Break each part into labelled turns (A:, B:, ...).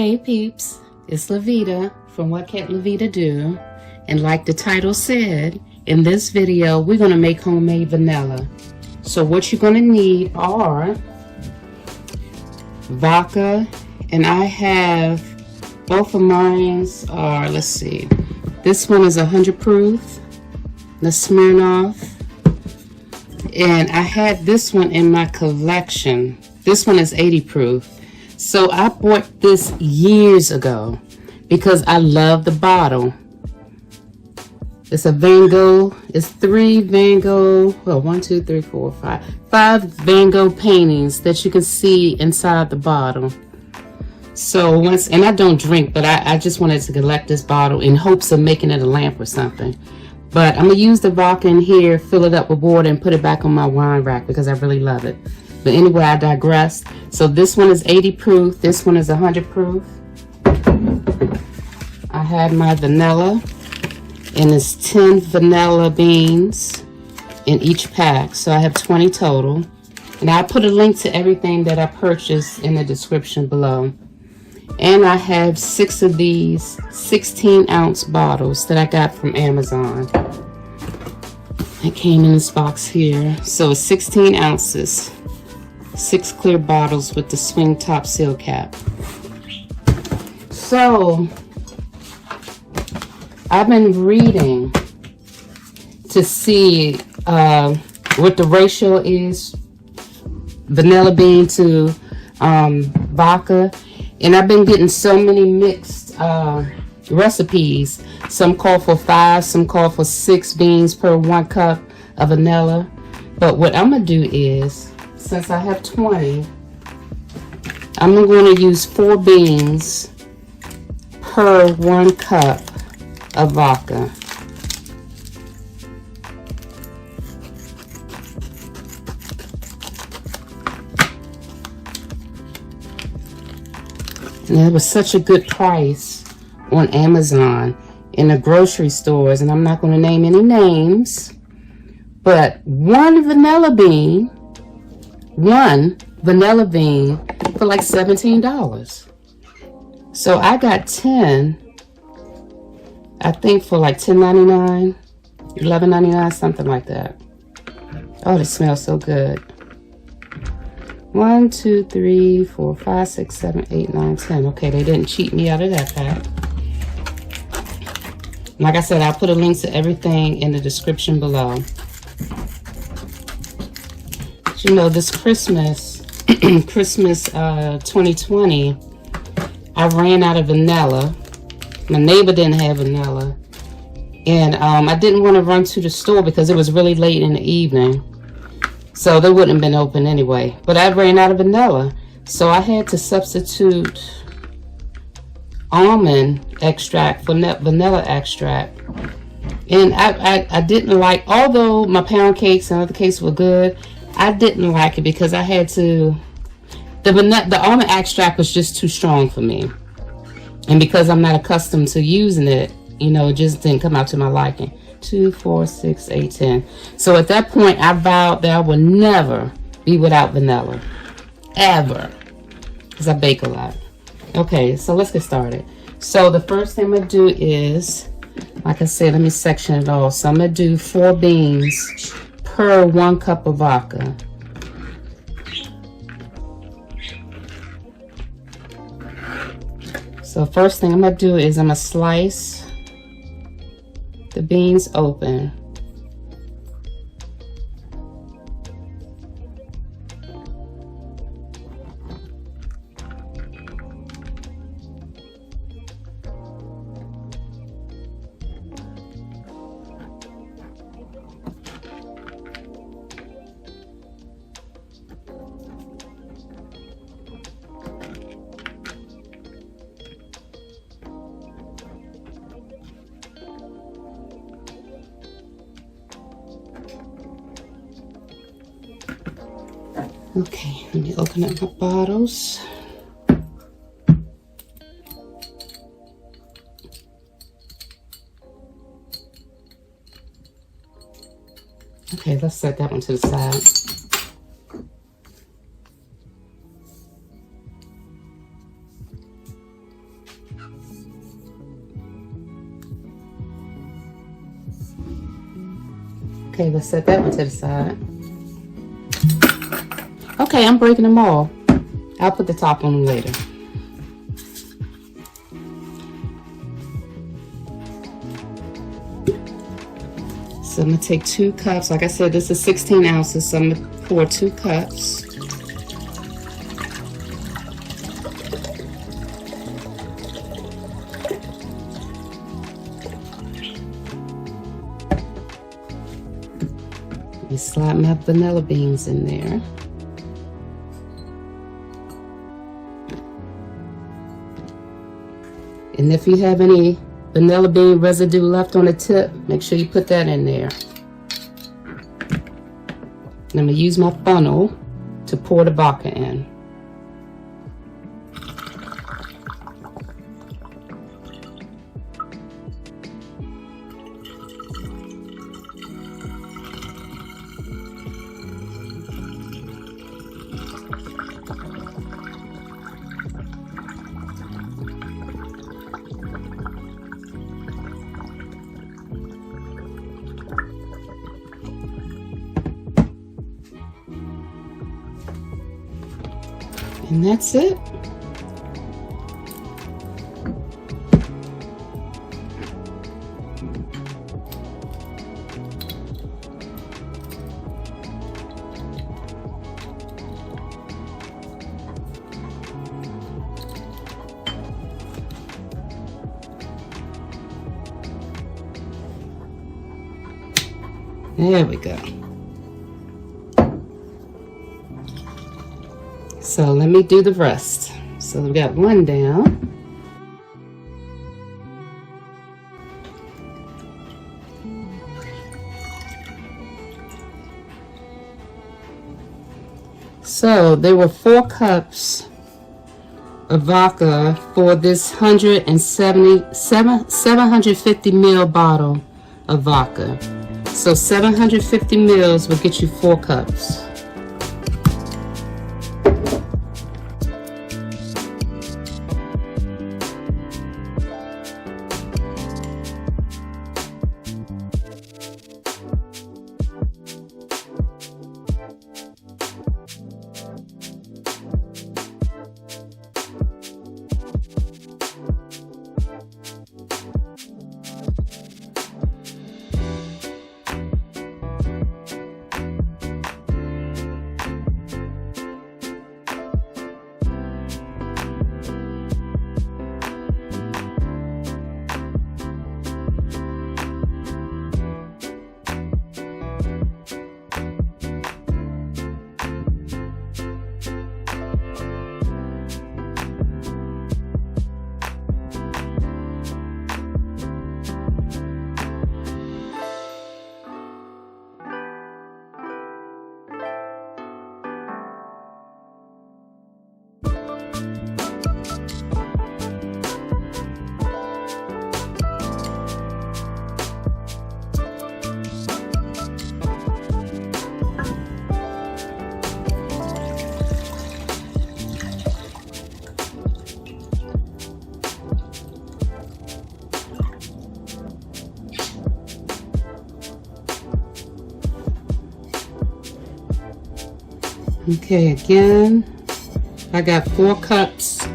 A: Hey peeps, it's Lavita from What Can't Lavita Do, and like the title said, in this video we're going to make homemade vanilla. So what you're going to need are vodka, and I have both of mine's are, let's see, this one is 100 proof, the Smirnoff, and I had this one in my collection. This one is 80 proof. So I bought this years ago because I love the bottle. It's a Van Gogh. It's 3 Van Gogh, well, 1, 2, 3, 4, 5 Van Gogh paintings that you can see inside the bottle. So once, and I don't drink, but I just wanted to collect this bottle in hopes of making it a lamp or something. But I'm gonna use the vodka in here, fill it up with water, and put it back on my wine rack because I really love it. But anyway, I digress. So this one is 80 proof. This one is 100 proof. I had my vanilla, and it's 10 vanilla beans in each pack. So I have 20 total. And I'll put a link to everything that I purchased in the description below. And I have 6 of these 16-ounce bottles that I got from Amazon. It came in this box here. So it's 16 ounces. 6 clear bottles with the swing top seal cap. So I've been reading to see what the ratio is, vanilla bean to vodka, and I've been getting so many mixed recipes. Some call for 5, some call for 6 beans per 1 cup of vanilla. But what I'm gonna do is, since I have 20, I'm going to use 4 beans per 1 cup of vodka. And it was such a good price on Amazon in the grocery stores, and I'm not going to name any names, but one vanilla bean for like $17. So I got 10, I think, for like $10.99, $11.99, something like that. Oh, it smells so good. 1, 2, 3, 4, 5, 6, 7, 8, 9, 10. Okay, they didn't cheat me out of that pack. Like I said, I'll put a link to everything in the description below. You know, this Christmas 2020, I ran out of vanilla. My neighbor didn't have vanilla, and I didn't want to run to the store because it was really late in the evening, so they wouldn't have been open anyway. But I ran out of vanilla, so I had to substitute almond extract for vanilla extract. And I didn't like, although my pound cakes and other cakes were good, I didn't like it because I had to, the almond extract was just too strong for me. And because I'm not accustomed to using it, you know, it just didn't come out to my liking. 2, 4, 6, 8, 10. So at that point, I vowed that I would never be without vanilla. Ever. Because I bake a lot. Okay, so let's get started. So the first thing I'm going to do is, like I said, let me section it all. So I'm going to do 4 beans per 1 cup of vodka. So first thing I'm going to do is I'm going to slice the beans open. Okay, let me open up my bottles. Okay, let's set that one to the side. Okay, let's set that one to the side. Okay, I'm breaking them all. I'll put the top on them later. So I'm going to take 2 cups. Like I said, this is 16 ounces, so I'm going to pour 2 cups. Let me slide my vanilla beans in there. And if you have any vanilla bean residue left on the tip, make sure you put that in there. And I'm going to use my funnel to pour the vodka in. And that's it. There we go. So let me do the rest. So we got 1 down. So there were 4 cups of vodka for this 750 ml bottle of vodka. So 750 mils will get you 4 cups. Okay, again, I got 4 cups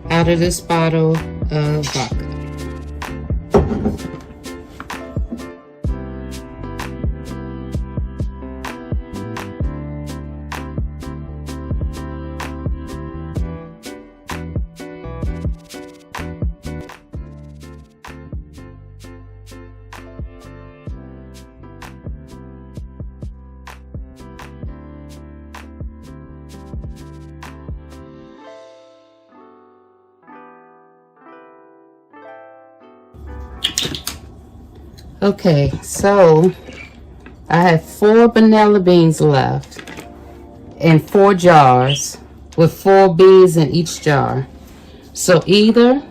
A: out of this bottle of vodka. Okay, so I have 4 vanilla beans left in 4 jars with 4 beans in each jar. So either,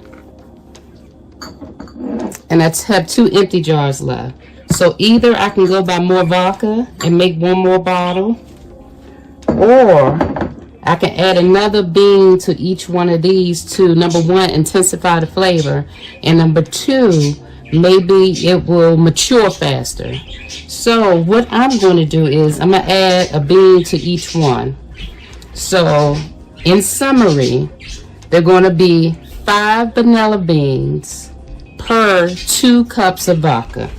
A: and I have 2 empty jars left. So either I can go buy more vodka and make 1 more bottle, or I can add another bean to each one of these to, number 1, intensify the flavor, and number 2, maybe it will mature faster. So what I'm going to do is I'm going to add a bean to each one. So in summary, they're going to be 5 vanilla beans per 2 cups of vodka.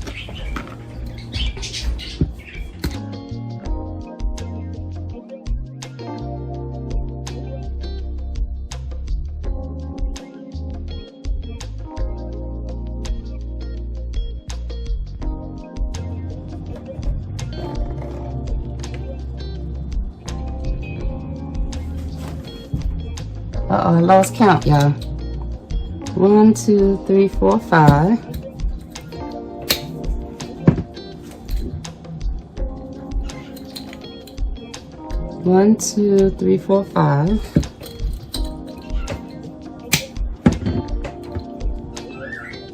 A: Uh-oh, I lost count, y'all. 1, 2, 3, 4, 5. 1, 2, 3, 4, 5.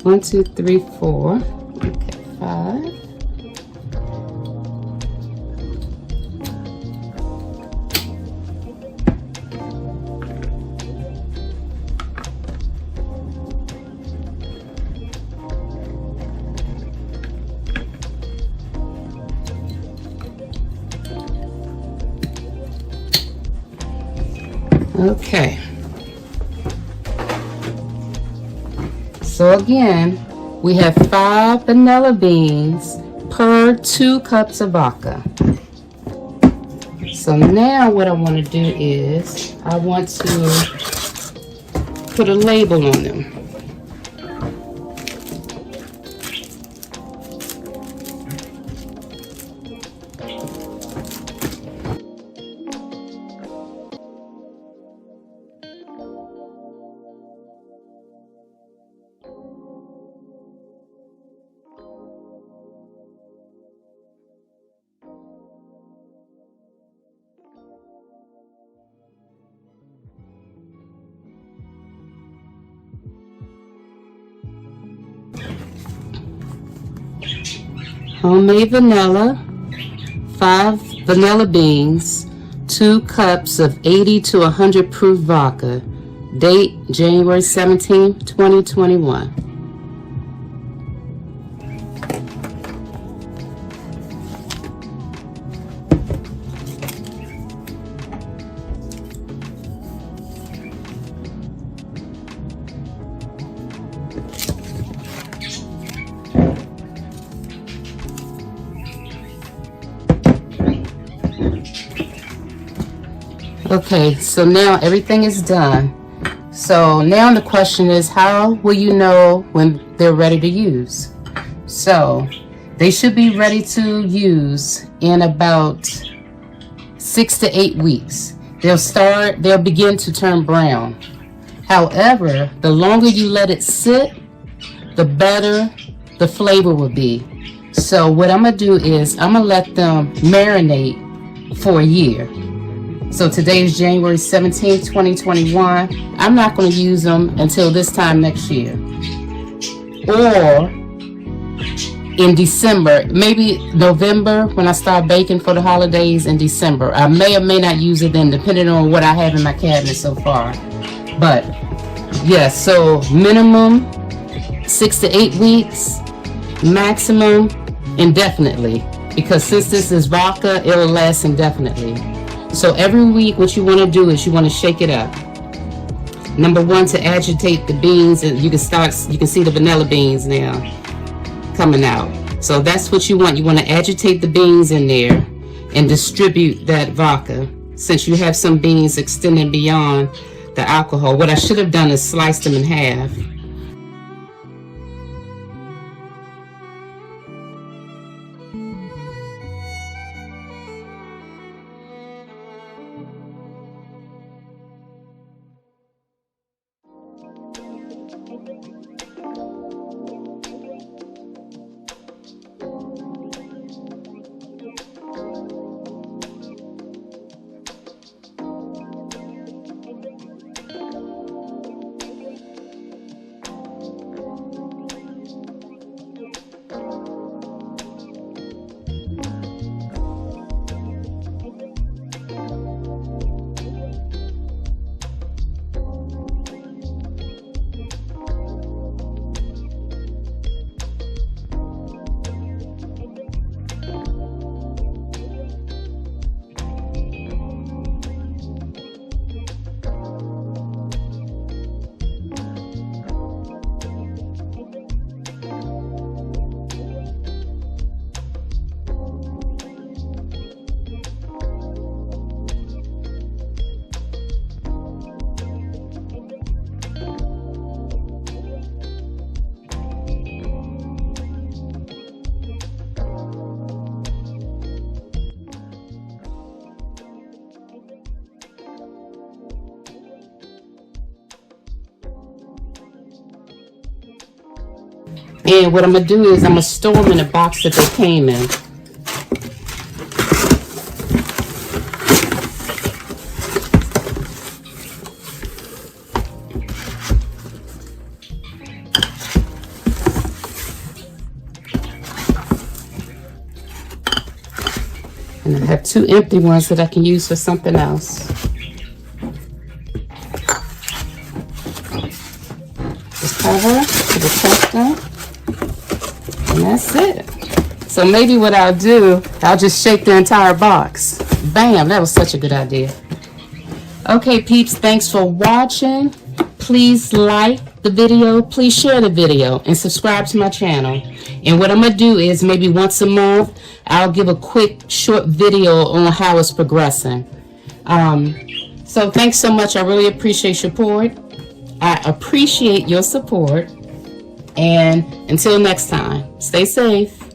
A: 1, 2, 3, 4. Okay, 5. Okay. So again, we have 5 vanilla beans per 2 cups of vodka. So now what I want to do is I want to put a label on them. Homemade vanilla, 5 vanilla beans, 2 cups of 80 to 100 proof vodka. Date January 17, 2021. Okay, so now everything is done. So now the question is, how will you know when they're ready to use? So they should be ready to use in about 6 to 8 weeks. They'll begin to turn brown. However, the longer you let it sit, the better the flavor will be. So what I'm gonna do is I'm gonna let them marinate for a year. So today is January 17th, 2021. I'm not going to use them until this time next year. Or in December, maybe November, when I start baking for the holidays in December. I may or may not use it then, depending on what I have in my cabinet so far. But yes, so minimum 6 to 8 weeks, maximum indefinitely. Because since this is vodka, it'll last indefinitely. So every week what you want to do is you want to shake it up. Number 1, to agitate the beans, and you can see the vanilla beans now coming out. So that's what you want. You want to agitate the beans in there and distribute that vodka, since you have some beans extending beyond the alcohol. What I should have done is sliced them in half. And what I'm going to do is I'm going to store them in the box that they came in. And I have 2 empty ones that I can use for something else. Just cover to protect them. And that's it. So maybe what I'll do, I'll just shake the entire box. Bam, that was such a good idea. Okay, peeps, thanks for watching. Please like the video, please share the video, and subscribe to my channel. And what I'm going to do is maybe once a month, I'll give a quick short video on how it's progressing. So thanks so much. I really appreciate your support. I appreciate your support. And until next time, stay safe.